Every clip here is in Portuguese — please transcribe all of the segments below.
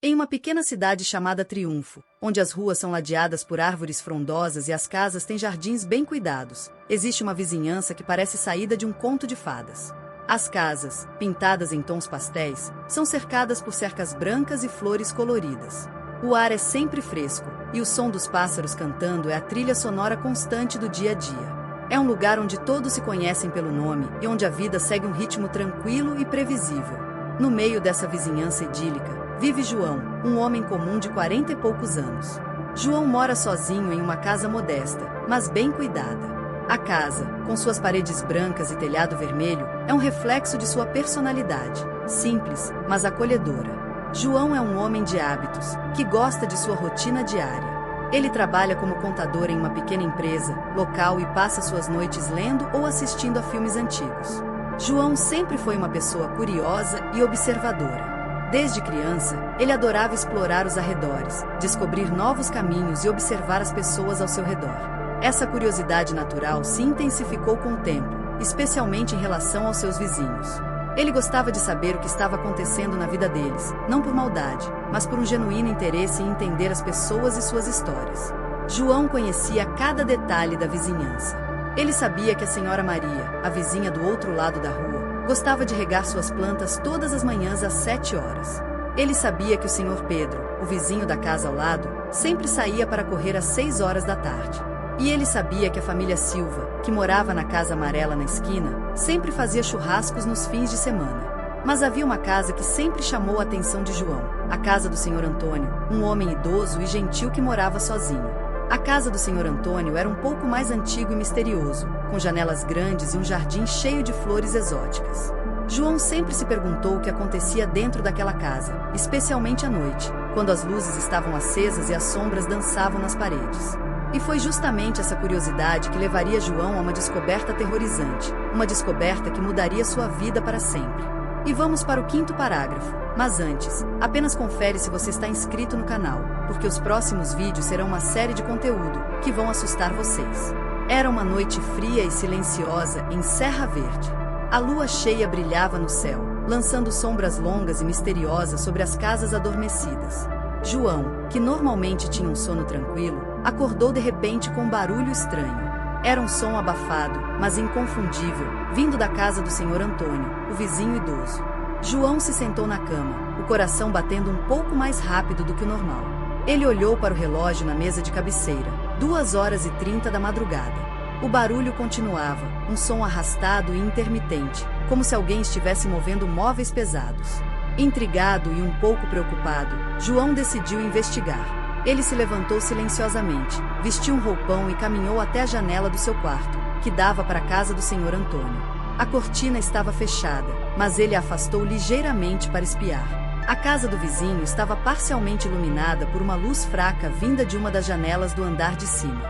Em uma pequena cidade chamada Triunfo, onde as ruas são ladeadas por árvores frondosas e as casas têm jardins bem cuidados, existe uma vizinhança que parece saída de um conto de fadas. As casas, pintadas em tons pastéis, são cercadas por cercas brancas e flores coloridas. O ar é sempre fresco, e o som dos pássaros cantando é a trilha sonora constante do dia a dia. É um lugar onde todos se conhecem pelo nome e onde a vida segue um ritmo tranquilo e previsível. No meio dessa vizinhança idílica, vive João, um homem comum de 40 e poucos anos. João mora sozinho em uma casa modesta, mas bem cuidada. A casa, com suas paredes brancas e telhado vermelho, é um reflexo de sua personalidade, simples, mas acolhedora. João é um homem de hábitos, que gosta de sua rotina diária. Ele trabalha como contador em uma pequena empresa local e passa suas noites lendo ou assistindo a filmes antigos. João sempre foi uma pessoa curiosa e observadora. Desde criança, ele adorava explorar os arredores, descobrir novos caminhos e observar as pessoas ao seu redor. Essa curiosidade natural se intensificou com o tempo, especialmente em relação aos seus vizinhos. Ele gostava de saber o que estava acontecendo na vida deles, não por maldade, mas por um genuíno interesse em entender as pessoas e suas histórias. João conhecia cada detalhe da vizinhança. Ele sabia que a senhora Maria, a vizinha do outro lado da rua, gostava de regar suas plantas todas as manhãs às 7 horas. Ele sabia que o senhor Pedro, o vizinho da casa ao lado, sempre saía para correr às 6 horas da tarde. E ele sabia que a família Silva, que morava na casa amarela na esquina, sempre fazia churrascos nos fins de semana. Mas havia uma casa que sempre chamou a atenção de João, a casa do senhor Antônio, um homem idoso e gentil que morava sozinho. A casa do senhor Antônio era um pouco mais antigo e misterioso, com janelas grandes e um jardim cheio de flores exóticas. João sempre se perguntou o que acontecia dentro daquela casa, especialmente à noite, quando as luzes estavam acesas e as sombras dançavam nas paredes. E foi justamente essa curiosidade que levaria João a uma descoberta aterrorizante, uma descoberta que mudaria sua vida para sempre. E vamos para o 5º parágrafo, mas antes, apenas confere se você está inscrito no canal, porque os próximos vídeos serão uma série de conteúdo que vão assustar vocês. Era uma noite fria e silenciosa em Serra Verde. A lua cheia brilhava no céu, lançando sombras longas e misteriosas sobre as casas adormecidas. João, que normalmente tinha um sono tranquilo, acordou de repente com um barulho estranho. Era um som abafado, mas inconfundível, vindo da casa do senhor Antônio, o vizinho idoso. João se sentou na cama, o coração batendo um pouco mais rápido do que o normal. Ele olhou para o relógio na mesa de cabeceira, 2h30 da madrugada. O barulho continuava, um som arrastado e intermitente, como se alguém estivesse movendo móveis pesados. Intrigado e um pouco preocupado, João decidiu investigar. Ele se levantou silenciosamente, vestiu um roupão e caminhou até a janela do seu quarto, que dava para a casa do senhor Antônio. A cortina estava fechada, mas ele a afastou ligeiramente para espiar. A casa do vizinho estava parcialmente iluminada por uma luz fraca vinda de uma das janelas do andar de cima.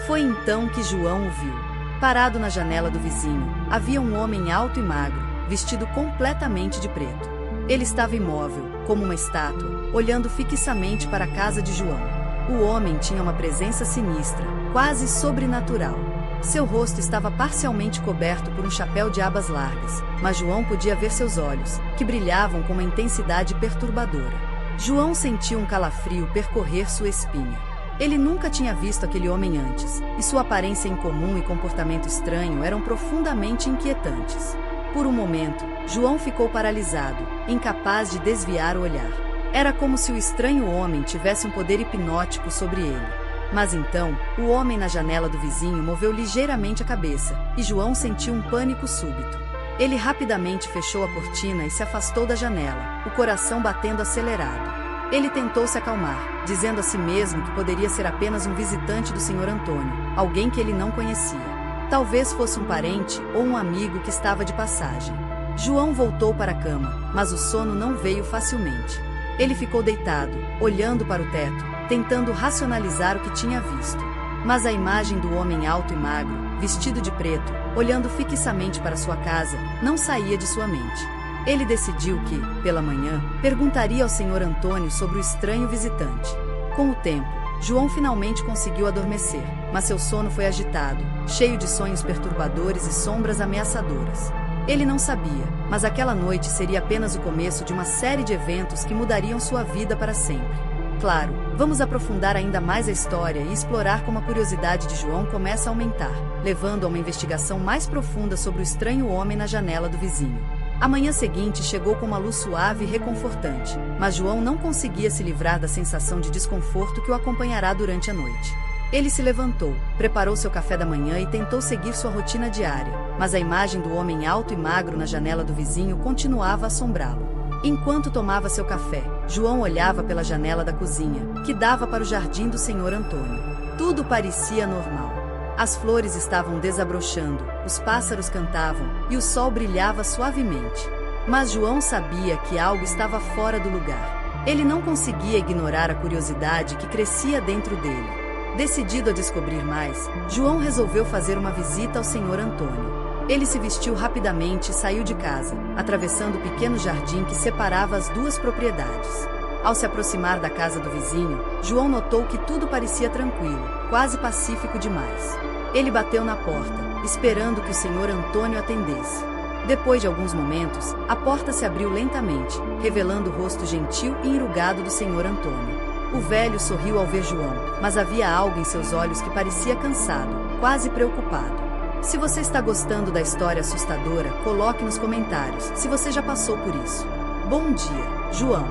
Foi então que João o viu. Parado na janela do vizinho, havia um homem alto e magro, vestido completamente de preto. Ele estava imóvel, como uma estátua, olhando fixamente para a casa de João. O homem tinha uma presença sinistra, quase sobrenatural. Seu rosto estava parcialmente coberto por um chapéu de abas largas, mas João podia ver seus olhos, que brilhavam com uma intensidade perturbadora. João sentiu um calafrio percorrer sua espinha. Ele nunca tinha visto aquele homem antes, e sua aparência incomum e comportamento estranho eram profundamente inquietantes. Por um momento, João ficou paralisado, incapaz de desviar o olhar. Era como se o estranho homem tivesse um poder hipnótico sobre ele. Mas então, o homem na janela do vizinho moveu ligeiramente a cabeça, e João sentiu um pânico súbito. Ele rapidamente fechou a cortina e se afastou da janela, o coração batendo acelerado. Ele tentou se acalmar, dizendo a si mesmo que poderia ser apenas um visitante do senhor Antônio, alguém que ele não conhecia. Talvez fosse um parente ou um amigo que estava de passagem. João voltou para a cama, mas o sono não veio facilmente. Ele ficou deitado, olhando para o teto, tentando racionalizar o que tinha visto. Mas a imagem do homem alto e magro, vestido de preto, olhando fixamente para sua casa, não saía de sua mente. Ele decidiu que, pela manhã, perguntaria ao senhor Antônio sobre o estranho visitante. Com o tempo, João finalmente conseguiu adormecer, mas seu sono foi agitado, cheio de sonhos perturbadores e sombras ameaçadoras. Ele não sabia, mas aquela noite seria apenas o começo de uma série de eventos que mudariam sua vida para sempre. Claro, vamos aprofundar ainda mais a história e explorar como a curiosidade de João começa a aumentar, levando a uma investigação mais profunda sobre o estranho homem na janela do vizinho. A manhã seguinte chegou com uma luz suave e reconfortante, mas João não conseguia se livrar da sensação de desconforto que o acompanhará durante a noite. Ele se levantou, preparou seu café da manhã e tentou seguir sua rotina diária, mas a imagem do homem alto e magro na janela do vizinho continuava a assombrá-lo. Enquanto tomava seu café, João olhava pela janela da cozinha, que dava para o jardim do Senhor Antônio. Tudo parecia normal. As flores estavam desabrochando, os pássaros cantavam e o sol brilhava suavemente. Mas João sabia que algo estava fora do lugar. Ele não conseguia ignorar a curiosidade que crescia dentro dele. Decidido a descobrir mais, João resolveu fazer uma visita ao Senhor Antônio. Ele se vestiu rapidamente e saiu de casa, atravessando o pequeno jardim que separava as duas propriedades. Ao se aproximar da casa do vizinho, João notou que tudo parecia tranquilo, quase pacífico demais. Ele bateu na porta, esperando que o Senhor Antônio atendesse. Depois de alguns momentos, a porta se abriu lentamente, revelando o rosto gentil e enrugado do Senhor Antônio. O velho sorriu ao ver João, mas havia algo em seus olhos que parecia cansado, quase preocupado. Se você está gostando da história assustadora, coloque nos comentários se você já passou por isso. Bom dia, João,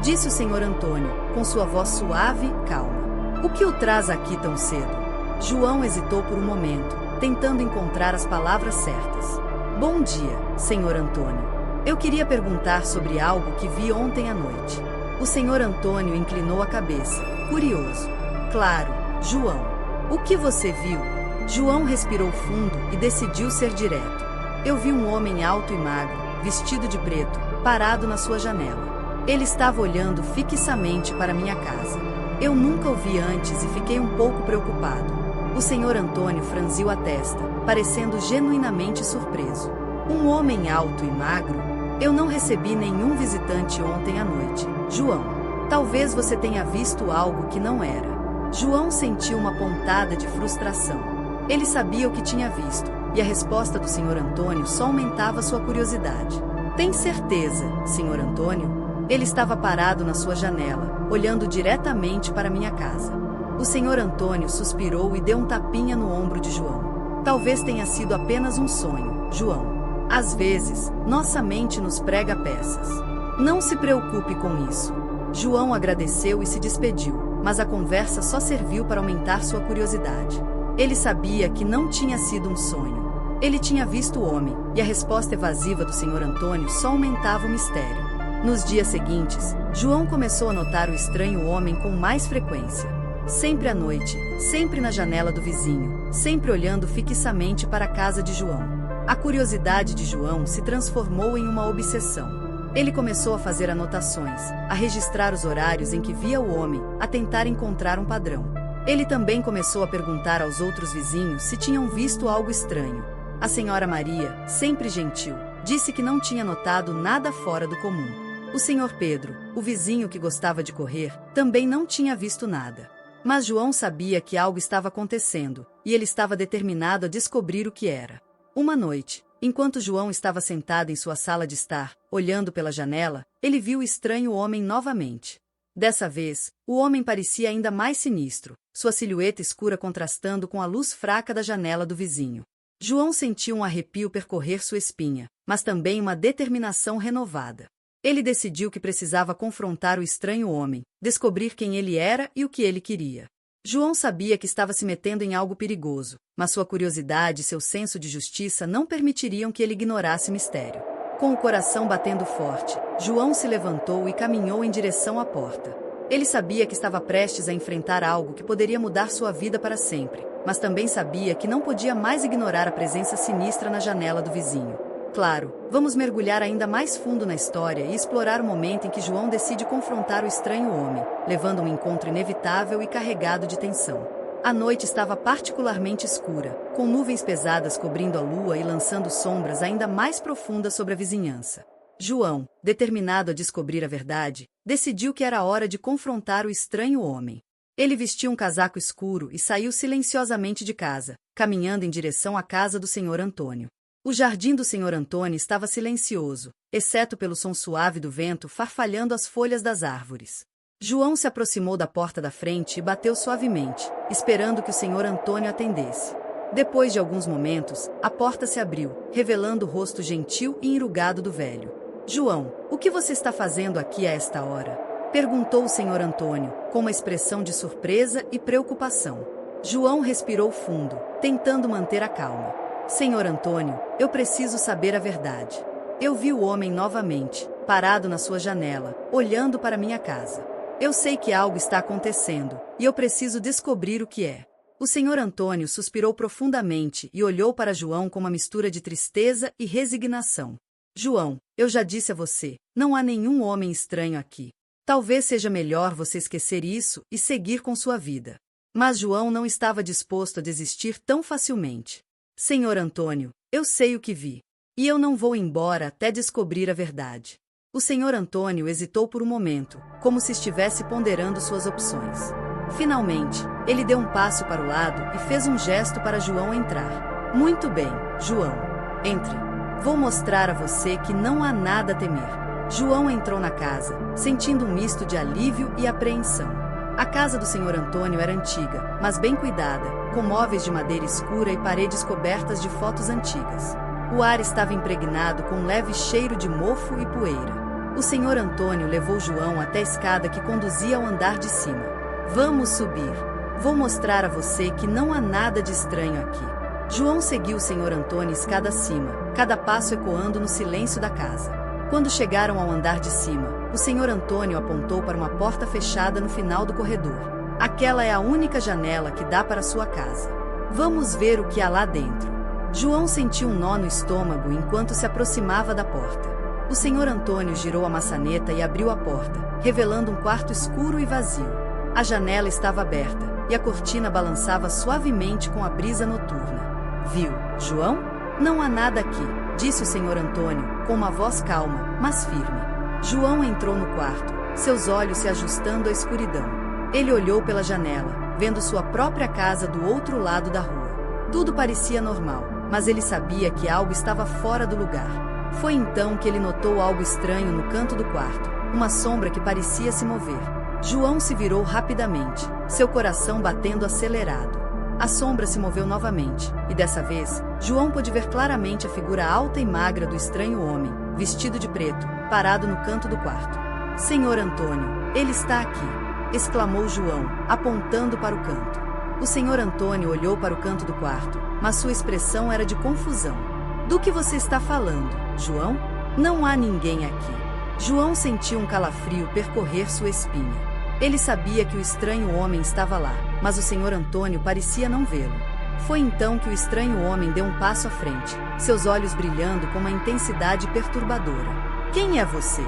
disse o Senhor Antônio, com sua voz suave e calma. O que o traz aqui tão cedo? João hesitou por um momento, tentando encontrar as palavras certas. Bom dia, Senhor Antônio. Eu queria perguntar sobre algo que vi ontem à noite. O Senhor Antônio inclinou a cabeça, curioso. Claro, João. O que você viu? João respirou fundo e decidiu ser direto. Eu vi um homem alto e magro, vestido de preto, parado na sua janela. Ele estava olhando fixamente para minha casa. Eu nunca o vi antes e fiquei um pouco preocupado. O Senhor Antônio franziu a testa, parecendo genuinamente surpreso. Um homem alto e magro? Eu não recebi nenhum visitante ontem à noite, João. Talvez você tenha visto algo que não era. João sentiu uma pontada de frustração. Ele sabia o que tinha visto, e a resposta do Senhor Antônio só aumentava sua curiosidade. Tem certeza, Senhor Antônio? Ele estava parado na sua janela, olhando diretamente para minha casa. O Senhor Antônio suspirou e deu um tapinha no ombro de João. Talvez tenha sido apenas um sonho, João. Às vezes, nossa mente nos prega peças. Não se preocupe com isso. João agradeceu e se despediu, mas a conversa só serviu para aumentar sua curiosidade. Ele sabia que não tinha sido um sonho. Ele tinha visto o homem, e a resposta evasiva do Senhor Antônio só aumentava o mistério. Nos dias seguintes, João começou a notar o estranho homem com mais frequência. Sempre à noite, sempre na janela do vizinho, sempre olhando fixamente para a casa de João. A curiosidade de João se transformou em uma obsessão. Ele começou a fazer anotações, a registrar os horários em que via o homem, a tentar encontrar um padrão. Ele também começou a perguntar aos outros vizinhos se tinham visto algo estranho. A senhora Maria, sempre gentil, disse que não tinha notado nada fora do comum. O senhor Pedro, o vizinho que gostava de correr, também não tinha visto nada. Mas João sabia que algo estava acontecendo, e ele estava determinado a descobrir o que era. Uma noite, enquanto João estava sentado em sua sala de estar, olhando pela janela, ele viu o estranho homem novamente. Dessa vez, o homem parecia ainda mais sinistro, sua silhueta escura contrastando com a luz fraca da janela do vizinho. João sentiu um arrepio percorrer sua espinha, mas também uma determinação renovada. Ele decidiu que precisava confrontar o estranho homem, descobrir quem ele era e o que ele queria. João sabia que estava se metendo em algo perigoso, mas sua curiosidade e seu senso de justiça não permitiriam que ele ignorasse o mistério. Com o coração batendo forte, João se levantou e caminhou em direção à porta. Ele sabia que estava prestes a enfrentar algo que poderia mudar sua vida para sempre, mas também sabia que não podia mais ignorar a presença sinistra na janela do vizinho. Claro, vamos mergulhar ainda mais fundo na história e explorar o momento em que João decide confrontar o estranho homem, levando um encontro inevitável e carregado de tensão. A noite estava particularmente escura, com nuvens pesadas cobrindo a lua e lançando sombras ainda mais profundas sobre a vizinhança. João, determinado a descobrir a verdade, decidiu que era hora de confrontar o estranho homem. Ele vestiu um casaco escuro e saiu silenciosamente de casa, caminhando em direção à casa do Senhor Antônio. O jardim do Sr. Antônio estava silencioso, exceto pelo som suave do vento farfalhando as folhas das árvores. João se aproximou da porta da frente e bateu suavemente, esperando que o Sr. Antônio atendesse. Depois de alguns momentos, a porta se abriu, revelando o rosto gentil e enrugado do velho. João, o que você está fazendo aqui a esta hora? Perguntou o Sr. Antônio, com uma expressão de surpresa e preocupação. João respirou fundo, tentando manter a calma. Sr. Antônio, eu preciso saber a verdade. Eu vi o homem novamente, parado na sua janela, olhando para minha casa. Eu sei que algo está acontecendo, e eu preciso descobrir o que é. O Sr. Antônio suspirou profundamente e olhou para João com uma mistura de tristeza e resignação. João, eu já disse a você, não há nenhum homem estranho aqui. Talvez seja melhor você esquecer isso e seguir com sua vida. Mas João não estava disposto a desistir tão facilmente. Sr. Antônio, eu sei o que vi. E eu não vou embora até descobrir a verdade. O Sr. Antônio hesitou por um momento, como se estivesse ponderando suas opções. Finalmente, ele deu um passo para o lado e fez um gesto para João entrar. Muito bem, João. Entre. Vou mostrar a você que não há nada a temer. João entrou na casa, sentindo um misto de alívio e apreensão. A casa do Sr. Antônio era antiga, mas bem cuidada, com móveis de madeira escura e paredes cobertas de fotos antigas. O ar estava impregnado com um leve cheiro de mofo e poeira. O Sr. Antônio levou João até a escada que conduzia ao andar de cima. Vamos subir. Vou mostrar a você que não há nada de estranho aqui. João seguiu o Sr. Antônio escada acima, cada passo ecoando no silêncio da casa. Quando chegaram ao andar de cima, o Sr. Antônio apontou para uma porta fechada no final do corredor. Aquela é a única janela que dá para sua casa. Vamos ver o que há lá dentro. João sentiu um nó no estômago enquanto se aproximava da porta. O Sr. Antônio girou a maçaneta e abriu a porta, revelando um quarto escuro e vazio. A janela estava aberta, e a cortina balançava suavemente com a brisa noturna. Viu, João? Não há nada aqui, disse o Sr. Antônio, com uma voz calma, mas firme. João entrou no quarto, seus olhos se ajustando à escuridão. Ele olhou pela janela, vendo sua própria casa do outro lado da rua. Tudo parecia normal, mas ele sabia que algo estava fora do lugar. Foi então que ele notou algo estranho no canto do quarto, uma sombra que parecia se mover. João se virou rapidamente, seu coração batendo acelerado. A sombra se moveu novamente, e dessa vez, João pôde ver claramente a figura alta e magra do estranho homem, vestido de preto, parado no canto do quarto. Sr. Antônio, ele está aqui! Exclamou João, apontando para o canto. O Sr. Antônio olhou para o canto do quarto, mas sua expressão era de confusão. Do que você está falando, João? Não há ninguém aqui. João sentiu um calafrio percorrer sua espinha. Ele sabia que o estranho homem estava lá, mas o Sr. Antônio parecia não vê-lo. Foi então que o estranho homem deu um passo à frente, seus olhos brilhando com uma intensidade perturbadora. Quem é você?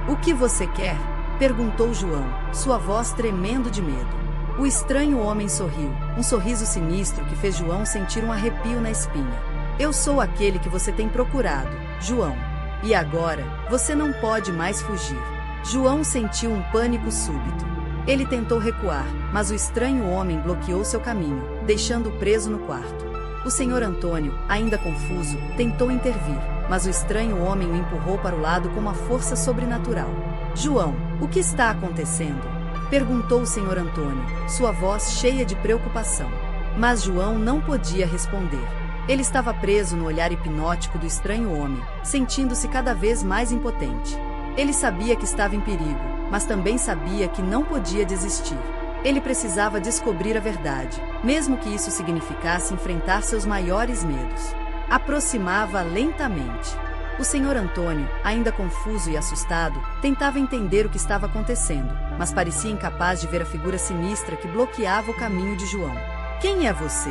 O que você quer? Perguntou João, sua voz tremendo de medo. O estranho homem sorriu, um sorriso sinistro que fez João sentir um arrepio na espinha. Eu sou aquele que você tem procurado, João. E agora, você não pode mais fugir. João sentiu um pânico súbito. Ele tentou recuar, mas o estranho homem bloqueou seu caminho, deixando-o preso no quarto. O Sr. Antônio, ainda confuso, tentou intervir, mas o estranho homem o empurrou para o lado com uma força sobrenatural. João, o que está acontecendo? Perguntou o Sr. Antônio, sua voz cheia de preocupação. Mas João não podia responder. Ele estava preso no olhar hipnótico do estranho homem, sentindo-se cada vez mais impotente. Ele sabia que estava em perigo, mas também sabia que não podia desistir. Ele precisava descobrir a verdade, mesmo que isso significasse enfrentar seus maiores medos. Aproximava lentamente. O Sr. Antônio, ainda confuso e assustado, tentava entender o que estava acontecendo, mas parecia incapaz de ver a figura sinistra que bloqueava o caminho de João. Quem é você?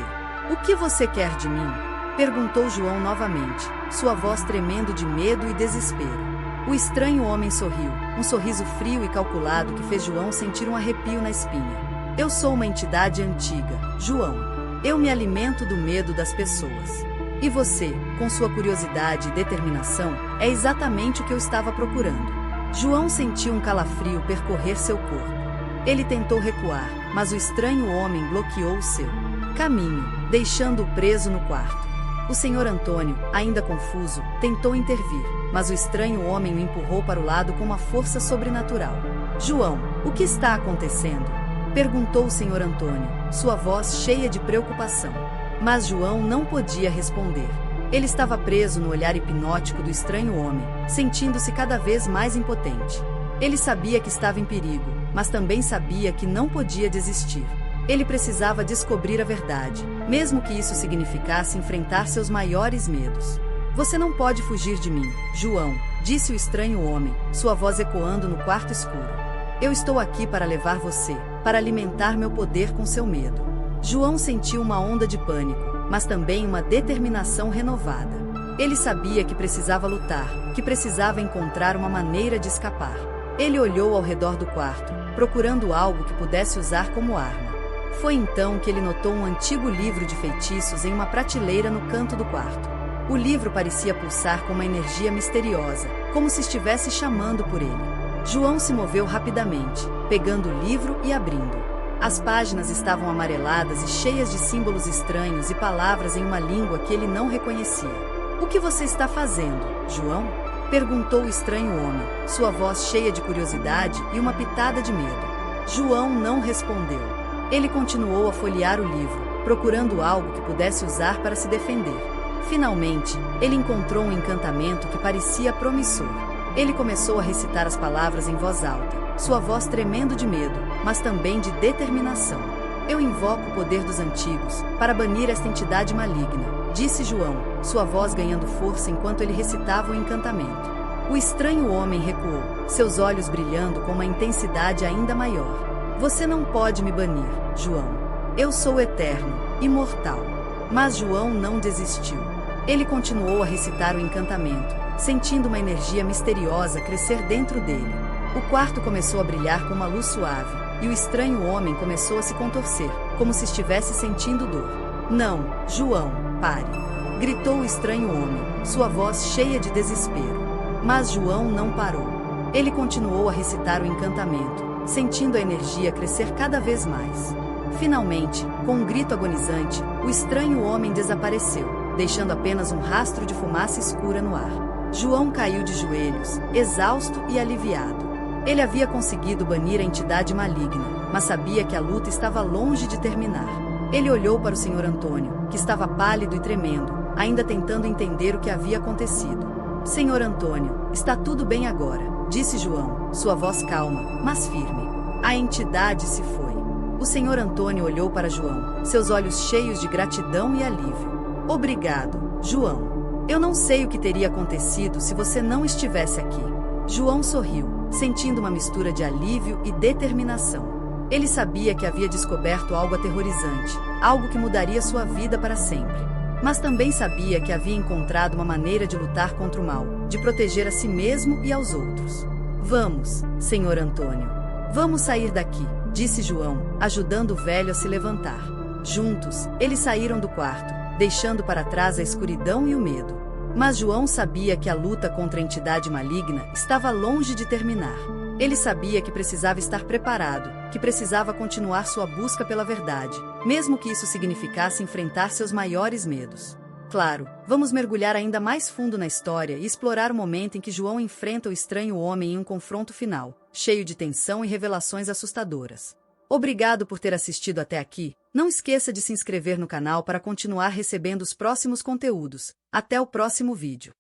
O que você quer de mim? Perguntou João novamente, sua voz tremendo de medo e desespero. O estranho homem sorriu, um sorriso frio e calculado que fez João sentir um arrepio na espinha. Eu sou uma entidade antiga, João. Eu me alimento do medo das pessoas. E você, com sua curiosidade e determinação, é exatamente o que eu estava procurando. João sentiu um calafrio percorrer seu corpo. Ele tentou recuar, mas o estranho homem bloqueou o seu caminho, deixando-o preso no quarto. O senhor Antônio, ainda confuso, tentou intervir, mas o estranho homem o empurrou para o lado com uma força sobrenatural. João, o que está acontecendo? Perguntou o senhor Antônio, sua voz cheia de preocupação. Mas João não podia responder. Ele estava preso no olhar hipnótico do estranho homem, sentindo-se cada vez mais impotente. Ele sabia que estava em perigo, mas também sabia que não podia desistir. Ele precisava descobrir a verdade, mesmo que isso significasse enfrentar seus maiores medos. Você não pode fugir de mim, João, disse o estranho homem, sua voz ecoando no quarto escuro. Eu estou aqui para levar você, para alimentar meu poder com seu medo. João sentiu uma onda de pânico, mas também uma determinação renovada. Ele sabia que precisava lutar, que precisava encontrar uma maneira de escapar. Ele olhou ao redor do quarto, procurando algo que pudesse usar como arma. Foi então que ele notou um antigo livro de feitiços em uma prateleira no canto do quarto. O livro parecia pulsar com uma energia misteriosa, como se estivesse chamando por ele. João se moveu rapidamente, pegando o livro e abrindo. As páginas estavam amareladas e cheias de símbolos estranhos e palavras em uma língua que ele não reconhecia. O que você está fazendo, João? Perguntou o estranho homem, sua voz cheia de curiosidade e uma pitada de medo. João não respondeu. Ele continuou a folhear o livro, procurando algo que pudesse usar para se defender. Finalmente, ele encontrou um encantamento que parecia promissor. Ele começou a recitar as palavras em voz alta, sua voz tremendo de medo, mas também de determinação. Eu invoco o poder dos antigos, para banir esta entidade maligna, disse João, sua voz ganhando força enquanto ele recitava o encantamento. O estranho homem recuou, seus olhos brilhando com uma intensidade ainda maior. Você não pode me banir, João. Eu sou eterno, imortal. Mas João não desistiu. Ele continuou a recitar o encantamento, sentindo uma energia misteriosa crescer dentro dele. O quarto começou a brilhar com uma luz suave, e o estranho homem começou a se contorcer, como se estivesse sentindo dor. Não, João, pare! Gritou o estranho homem, sua voz cheia de desespero. Mas João não parou. Ele continuou a recitar o encantamento, sentindo a energia crescer cada vez mais. Finalmente, com um grito agonizante, o estranho homem desapareceu, deixando apenas um rastro de fumaça escura no ar. João caiu de joelhos, exausto e aliviado. Ele havia conseguido banir a entidade maligna, mas sabia que a luta estava longe de terminar. Ele olhou para o senhor Antônio, que estava pálido e tremendo, ainda tentando entender o que havia acontecido. Senhor Antônio, está tudo bem agora, disse João, sua voz calma, mas firme. A entidade se foi. O senhor Antônio olhou para João, seus olhos cheios de gratidão e alívio. Obrigado, João. Eu não sei o que teria acontecido se você não estivesse aqui. João sorriu, sentindo uma mistura de alívio e determinação. Ele sabia que havia descoberto algo aterrorizante, algo que mudaria sua vida para sempre. Mas também sabia que havia encontrado uma maneira de lutar contra o mal, de proteger a si mesmo e aos outros. Vamos, senhor Antônio. Vamos sair daqui, disse João, ajudando o velho a se levantar. Juntos, eles saíram do quarto, deixando para trás a escuridão e o medo. Mas João sabia que a luta contra a entidade maligna estava longe de terminar. Ele sabia que precisava estar preparado, que precisava continuar sua busca pela verdade, mesmo que isso significasse enfrentar seus maiores medos. Claro, vamos mergulhar ainda mais fundo na história e explorar o momento em que João enfrenta o estranho homem em um confronto final, cheio de tensão e revelações assustadoras. Obrigado por ter assistido até aqui. Não esqueça de se inscrever no canal para continuar recebendo os próximos conteúdos. Até o próximo vídeo.